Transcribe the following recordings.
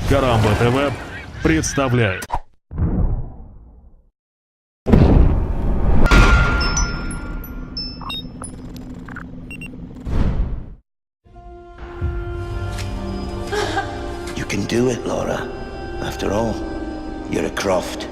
Карамба ТВ представляет. You can do it, Laura. After all, you're a Croft.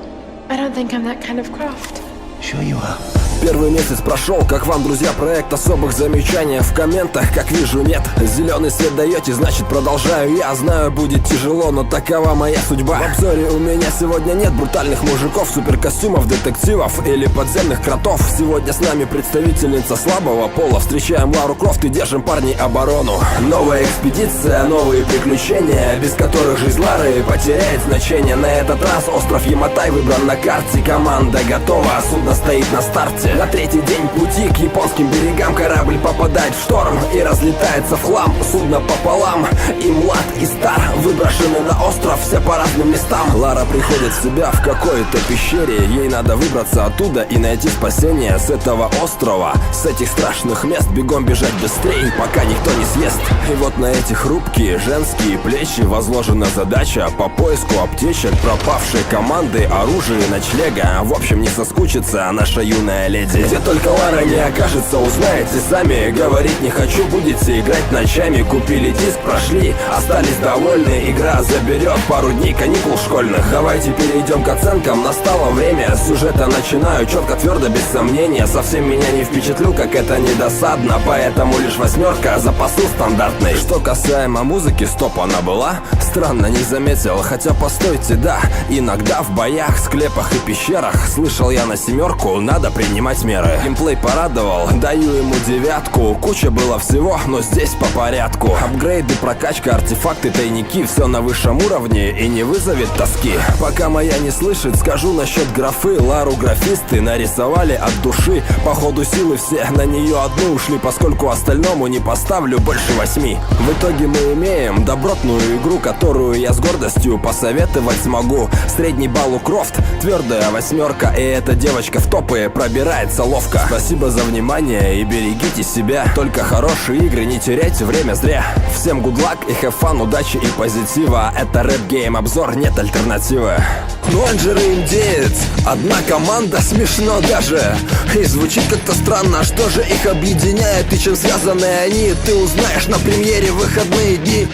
I don't think I'm that kind of Croft. Sure you are. Первый месяц прошел, как вам, друзья, проект? Особых замечаний в комментах, как вижу, нет. Зеленый свет даете, значит продолжаю. Я знаю, будет тяжело, но такова моя судьба. В обзоре у меня сегодня нет брутальных мужиков, суперкостюмов, детективов или подземных кротов. Сегодня с нами представительница слабого пола. Встречаем Лару Крофт и держим, парней, оборону. Новая экспедиция, новые приключения, без которых жизнь Лары потеряет значение. На этот раз остров Яматай выбран на карте. Команда готова, судно стоит на старте. На третий день пути к японским берегам корабль попадает в шторм и разлетается в хлам. Судно пополам, и млад, и стар выброшены на остров, все по разным местам. Лара приходит в себя в какой-то пещере. Ей надо выбраться оттуда и найти спасение с этого острова. С этих страшных мест бегом бежать быстрее, пока никто не съест. И вот на эти хрупкие женские плечи возложена задача по поиску аптечек, пропавшей команды, оружия и ночлега. В общем, не соскучится наша юная леди. Где только Лара не окажется, узнаете сами. Говорить не хочу, будете играть ночами. Купили диск, прошли, остались довольны. Игра заберет пару дней каникул школьных. Давайте перейдем к оценкам, настало время. С сюжета начинаю четко, твердо, без сомнения. Совсем меня не впечатлил, как это недосадно. Поэтому лишь 8 за посыл стандартный. Что касаемо музыки, стоп, она была? Странно, не заметил, хотя постойте, да. Иногда в боях, склепах и пещерах слышал я на 7, надо принимать меры. Геймплей порадовал, даю ему 9. Куча было всего, но здесь по порядку. Апгрейды, прокачка, артефакты, тайники, все на высшем уровне и не вызовет тоски. Пока моя не слышит, скажу насчет графы. Лару графисты нарисовали от души. По ходу силы все на нее одну ушли, поскольку остальному не поставлю больше 8. В итоге мы имеем добротную игру, которую я с гордостью посоветовать смогу. Средний балл у Крофт, твердая 8, и эта девочка в топы пробирается ловко. Спасибо за внимание и берегите себя. Только хорошие игры, не теряйте время зря. Всем good luck и have fun, удачи и позитива. Это Рэп Гейм обзор, нет альтернативы. Ну он же индеец, одна команда, смешно даже. И звучит как-то странно, что же их объединяет и чем связаны они, ты узнаешь на премьере в выходные дни.